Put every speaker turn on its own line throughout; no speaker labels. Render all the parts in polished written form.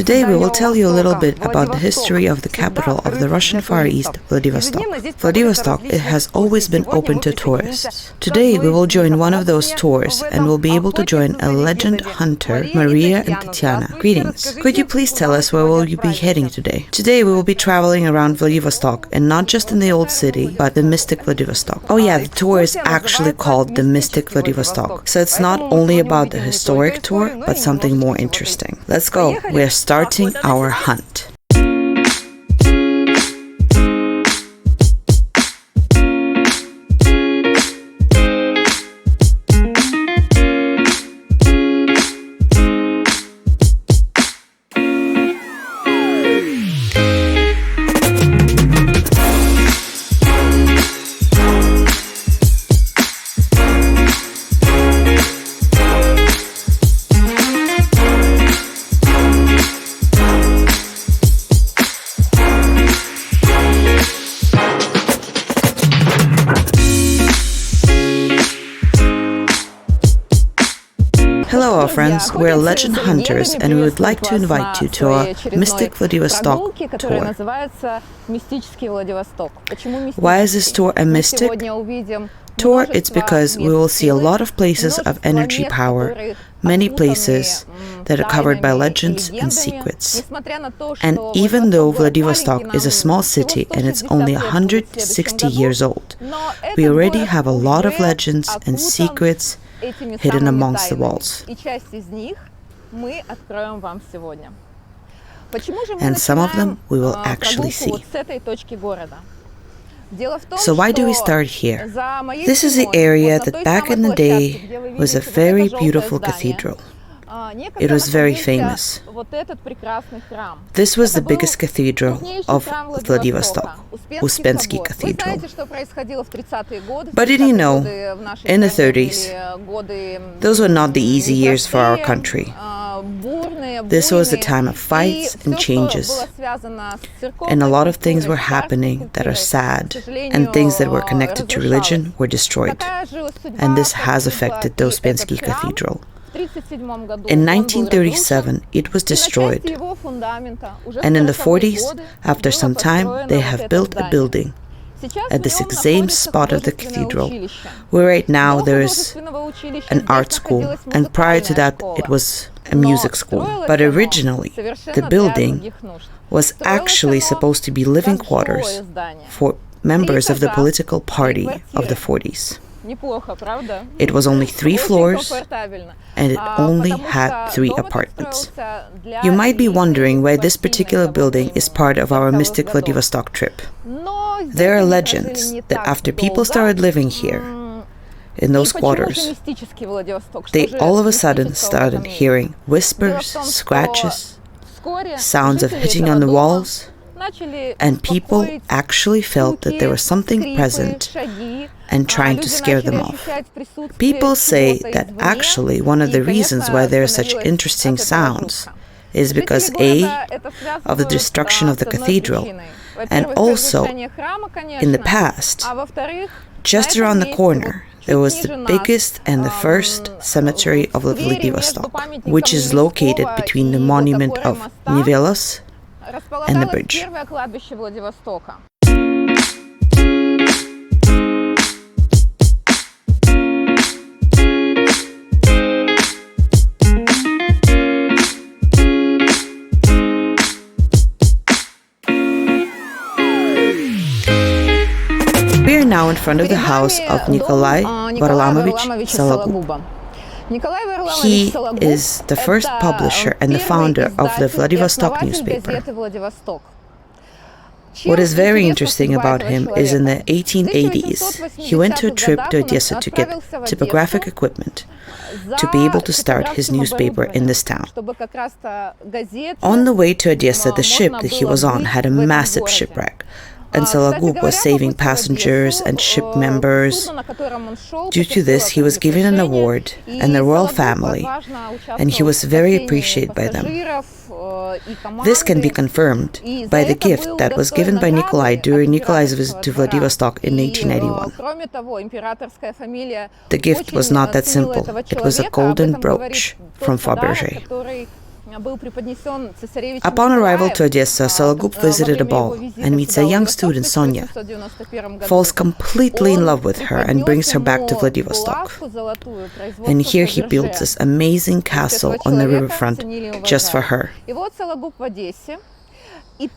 Today we will tell you a little bit about the history of the capital of the Russian Far East, Vladivostok. Vladivostok has always been open to tourists. Today we will join one of those tours and will be able to join a legend hunter, Maria and Tatiana. Greetings. Could you please tell us where will you be heading today? Today we will be traveling around Vladivostok, and not just in the old city, but the mystic Vladivostok. Oh yeah, the tour is actually called the Mystic Vladivostok. So it's not only about the historic tour, but something more interesting. Let's go. We're starting our hunt. Hello, our friends. We're legend hunters, and we would like to invite you to our Mystic Vladivostok tour. Why is this tour a mystic tour? It's because we will see a lot of places of energy power, many places that are covered by legends and secrets. And even though Vladivostok is a small city and it's only 160 years old, we already have a lot of legends and secrets hidden amongst the walls. And some of them we will actually see. So why do we start here? This is the area that back in the day was a very beautiful cathedral. It was very famous. This was the biggest cathedral of Vladivostok, Uspensky Cathedral. But did you know, in the 30s, those were not the easy years for our country. This was the time of fights and changes, and a lot of things were happening that are sad, and things that were connected to religion were destroyed. And this has affected the Uspensky Cathedral. In 1937, it was destroyed, and in the 40s, after some time, they have built a building at this same spot of the cathedral, where right now there is an art school, and prior to that it was a music school. But originally, the building was actually supposed to be living quarters for members of the political party of the 40s. It was only 3 floors, and it only had 3 apartments. You might be wondering why this particular building is part of our Mystic Vladivostok trip. There are legends that after people started living here, in those quarters, they all of a sudden started hearing whispers, scratches, sounds of hitting on the walls, and people actually felt that there was something present and trying to scare them off. People say that actually one of the reasons why there are such interesting sounds is because A, of the destruction of the cathedral, and also, in the past, just around the corner, there was the biggest and the first cemetery of Vladivostok, which is located between the monument of Nivelos and the bridge. We are now in front of the house of Nikolai Sologub. He is the first publisher and the founder of the Vladivostok newspaper. What is very interesting about him is in the 1880s, he went to a trip to Odessa to get typographic equipment to be able to start his newspaper in this town. On the way to Odessa, the ship that he was on had a massive shipwreck, and Sologub was saving passengers and ship members. Due to this, he was given an award and the royal family, and he was very appreciated by them. This can be confirmed by the gift that was given by Nicolai during Nikolai's visit to Vladivostok in 1891. The gift was not that simple. It was a golden brooch from Fabergé. Upon arrival to Odessa, Sologub visited a ball and meets a young student, Sonia, falls completely in love with her and brings her back to Vladivostok. And here he builds this amazing castle on the riverfront just for her.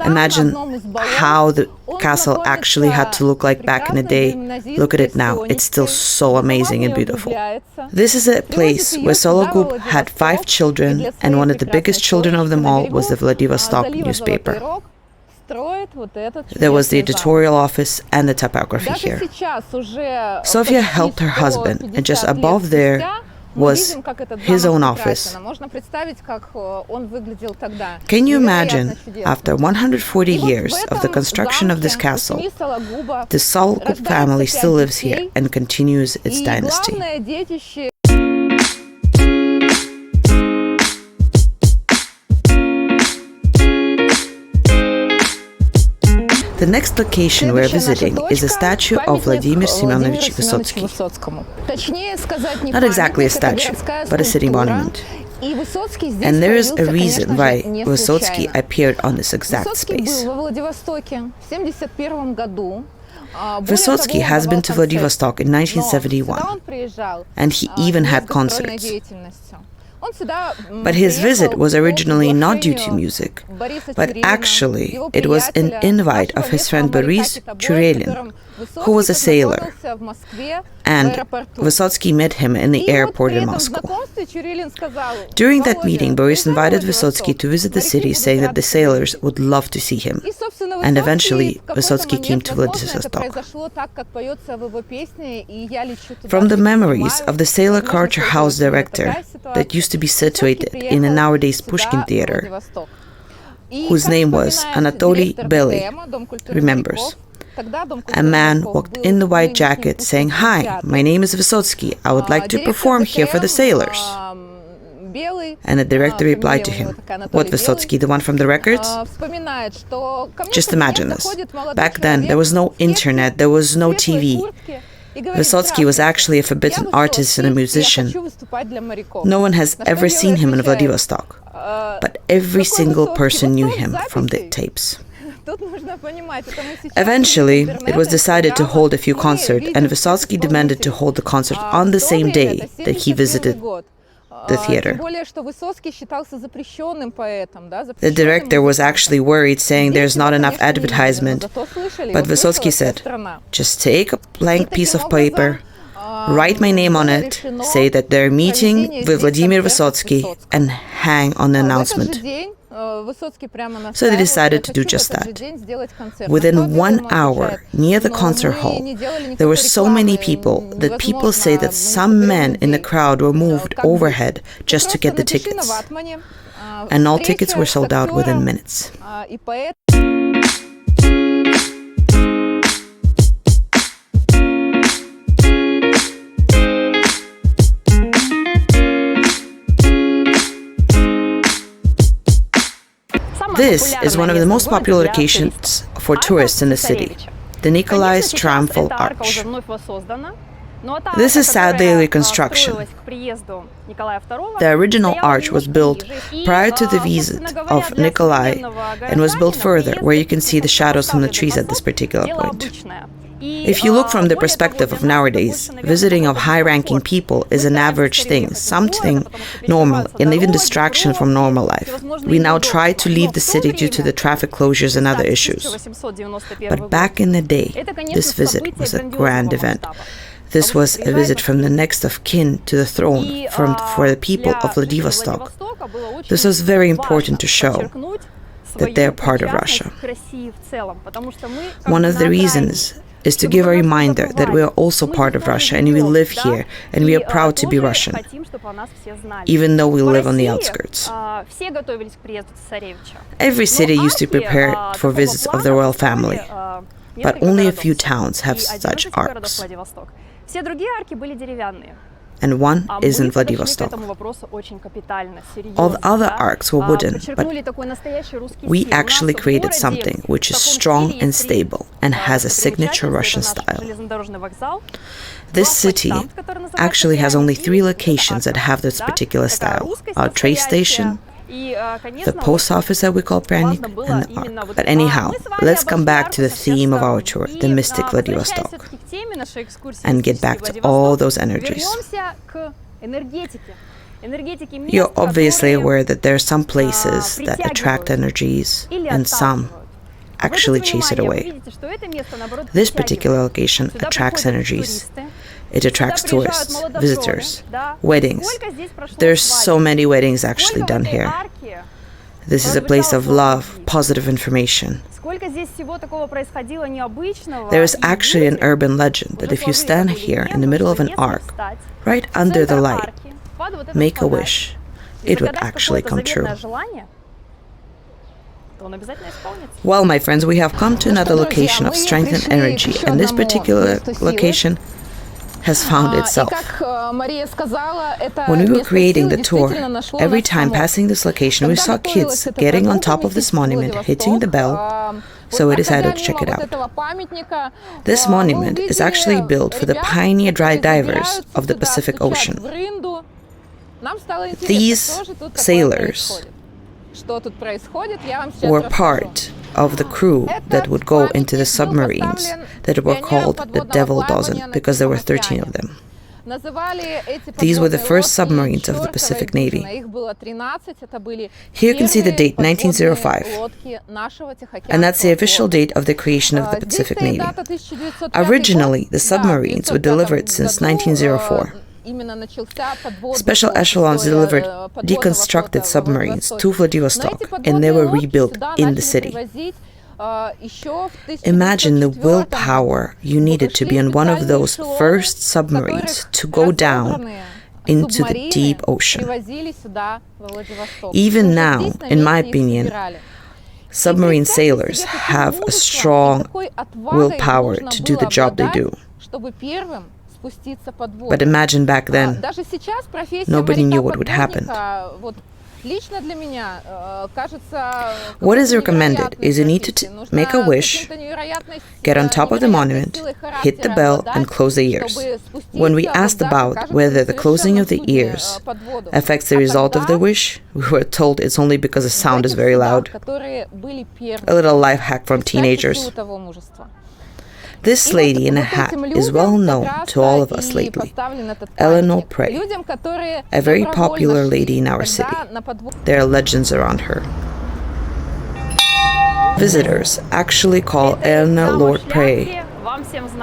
Imagine how the castle actually had to look like back in the day. Look at it now. It's still so amazing and beautiful. This is a place where Sologub had 5 children, and one of the biggest children of them all was the Vladivostok newspaper. There was the editorial office and the typography here. Sofia helped her husband, and just above there was his own office. Can you imagine, after 140 years of the construction of this castle, the Sologub family still lives here and continues its dynasty? The next location we're visiting is a statue of Vladimir Semyonovich Vysotsky. Not exactly a statue, but a city monument. And there is a reason why Vysotsky appeared on this exact space. Vysotsky has been to Vladivostok in 1971, and he even had concerts. But his visit was originally not due to music, but actually it was an invite of his friend Boris Churelin, who was a sailor, and Vysotsky met him in the airport in Moscow. During that meeting, Boris invited Vysotsky to visit the city, saying that the sailors would love to see him. And eventually, Vysotsky came to Vladivostok. From the memories of the sailor culture house director that used to be situated in a nowadays Pushkin theater, whose name was Anatoly Belly, remembers. A man walked in the white jacket saying, "Hi, my name is Vysotsky. I would like to perform here for the sailors." And the director replied to him, "What, Vysotsky, the one from the records?" Just imagine this. Back then, there was no internet, there was no TV. Vysotsky was actually a forbidden artist and a musician. No one has ever seen him in Vladivostok, but every single person knew him from the tapes. Eventually, it was decided to hold a few concerts, and Vysotsky demanded to hold the concert on the same day that he visited the theater. The director was actually worried, saying there's not enough advertisement, but Vysotsky said, "Just take a blank piece of paper, write my name on it, say that they're meeting with Vladimir Vysotsky, and hang on the announcement." So they decided to do just that. Within 1 hour, near the concert hall, there were so many people that people say that some men in the crowd were moved overhead just to get the tickets. And all tickets were sold out within minutes. This is one of the most popular locations for tourists in the city, the Nikolais Triumphal Arch. This is sadly a reconstruction. The original arch was built prior to the visit of Nicolai and was built further, where you can see the shadows from the trees at this particular point. If you look from the perspective of nowadays, visiting of high-ranking people is an average thing, something normal, and even distraction from normal life. We now try to leave the city due to the traffic closures and other issues. But back in the day, this visit was a grand event. This was a visit from the next of kin to the throne for the people of Vladivostok. This was very important to show that they are part of Russia. One of the reasons is to give a reminder that we are also part of Russia and we live here and we are proud to be Russian, even though we live on the outskirts. Every city used to prepare for visits of the royal family, but only a few towns have such arcs. And one is in Vladivostok. All the other arcs were wooden, but we actually created something which is strong and stable and has a signature Russian style. This city actually has only 3 locations that have this particular style: our train station, the post office that we call Pryanik, and the Ark. But anyhow, let's come back to the theme of our tour, the mystic Vladivostok, and get back to all those energies. You're obviously aware that there are some places that attract energies and some actually chase it away. This particular location attracts energies. It attracts tourists, visitors, weddings. There's so many weddings actually done here. This is a place of love, positive information. There is actually an urban legend that if you stand here in the middle of an ark, right under the light, make a wish, it would actually come true. Well, my friends, we have come to another location of strength and energy, and this particular location has found itself. When we were creating the tour, every time passing this location, we saw kids getting on top of this monument, hitting the bell, so we decided to check it out. This monument is actually built for the pioneer divers of the Pacific Ocean. These sailors were part of the crew that would go into the submarines that were called the Devil Dozen, because there were 13 of them. These were the first submarines of the Pacific Navy. Here you can see the date, 1905, and that's the official date of the creation of the Pacific Navy. Originally, the submarines were delivered since 1904. Special echelons delivered deconstructed submarines to Vladivostok, and they were rebuilt in the city. Imagine the willpower you needed to be on one of those first submarines to go down into the deep ocean. Even now, in my opinion, submarine sailors have a strong willpower to do the job they do. But imagine back then, nobody knew what would happen. What is recommended is you need to make a wish, get on top of the monument, hit the bell, and close the ears. When we asked about whether the closing of the ears affects the result of the wish, we were told it's only because the sound is very loud. A little life hack from teenagers. This lady in a hat is well known to all of us lately, Eleanor Prey, a very popular lady in our city. There are legends around her. Visitors actually call Eleanor Lord Prey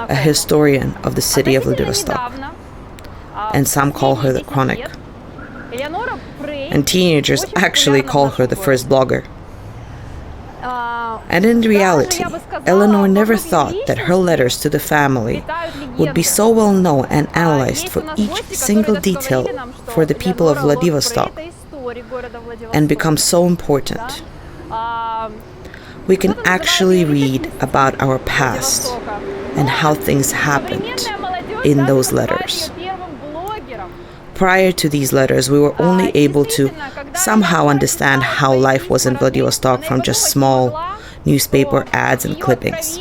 a historian of the city of Vladivostok, and some call her the Chronic. And teenagers actually call her the first blogger. And in reality, Eleanor never thought that her letters to the family would be so well known and analyzed for each single detail for the people of Vladivostok and become so important. We can actually read about our past and how things happened in those letters. Prior to these letters, we were only able to somehow understand how life was in Vladivostok from just small newspaper ads and clippings.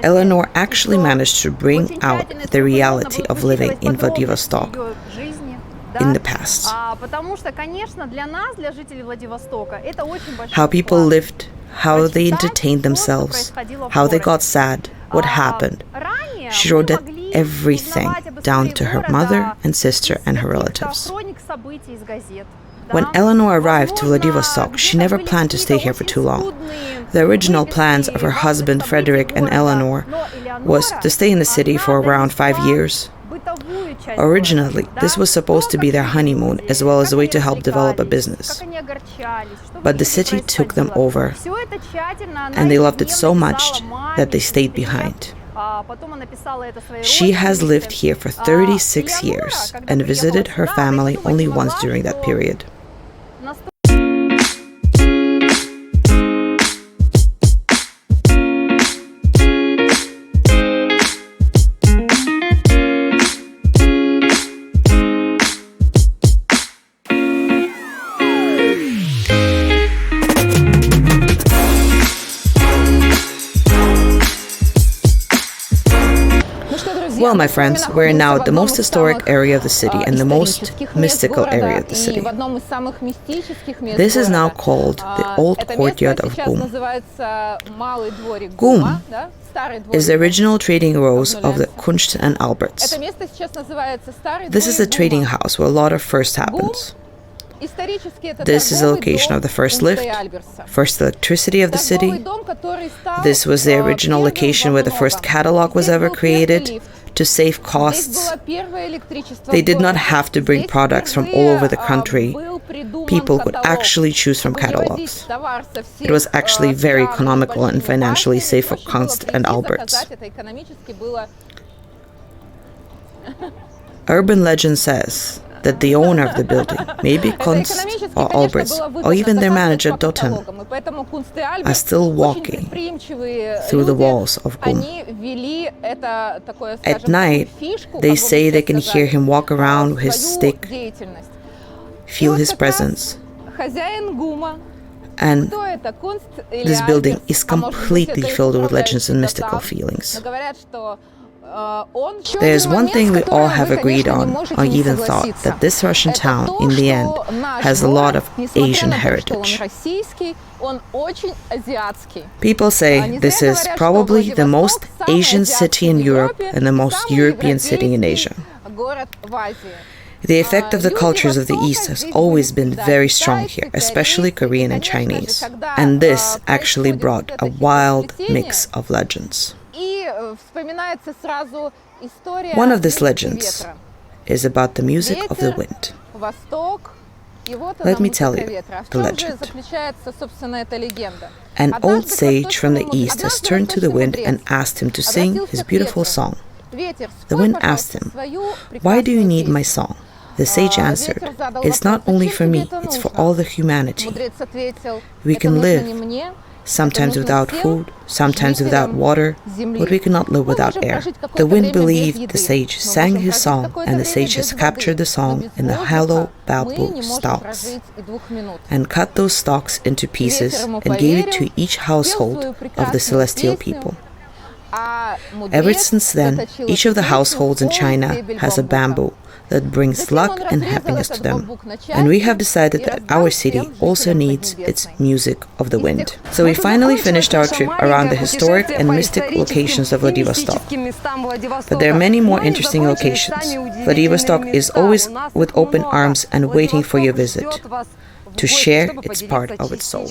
Eleanor actually managed to bring out the reality of living in Vladivostok in the past. How people lived, how they entertained themselves, how they got sad, what happened. She wrote that everything down to her mother and sister and her relatives. When Eleanor arrived to Vladivostok, she never planned to stay here for too long. The original plans of her husband Frederick and Eleanor was to stay in the city for around 5 years. Originally, this was supposed to be their honeymoon as well as a way to help develop a business. But the city took them over, and they loved it so much that they stayed behind. She has lived here for 36 years and visited her family only once during that period. Well, my friends, we're now at the most historic area of the city and the most mystical area of the city. This is now called the Old Courtyard of Gum. Gum is the original trading rows of the Kunst and Alberts. This is a trading house where a lot of first happens. This is the location of the first lift, first electricity of the city. This was the original location where the first catalog was ever created. To save costs, they did not have to bring products from all over the country. People could actually choose from catalogs. It was actually very economical and financially safe for Kunst and Alberts. Urban legend says that the owner of the building, maybe Kunst or Alberts, or even their manager Dotten, are still walking through the walls of Gum. At night, they say they can hear him walk around with his stick, feel his presence. And this building is completely filled with legends and mystical feelings. There's one thing we all have agreed on, or even thought, that this Russian town, in the end, has a lot of Asian heritage. People say this is probably the most Asian city in Europe and the most European city in Asia. The effect of the cultures of the East has always been very strong here, especially Korean and Chinese. And this actually brought a wild mix of legends. One of these legends is about the music of the wind. Let me tell you the legend. An old sage from the east has turned to the wind and asked him to sing his beautiful song. The wind asked him, "Why do you need my song?" The sage answered, "It's not only for me, it's for all the humanity. We can live, sometimes without food, sometimes without water, but we cannot live without air." The wind believed the sage, sang his song, and the sage has captured the song in the hollow bamboo stalks and cut those stalks into pieces and gave it to each household of the celestial people. Ever since then, each of the households in China has a bamboo that brings luck and happiness to them. And we have decided that our city also needs its music of the wind. So we finally finished our trip around the historic and mystic locations of Vladivostok. But there are many more interesting locations. Vladivostok is always with open arms and waiting for your visit, to share its part of its soul.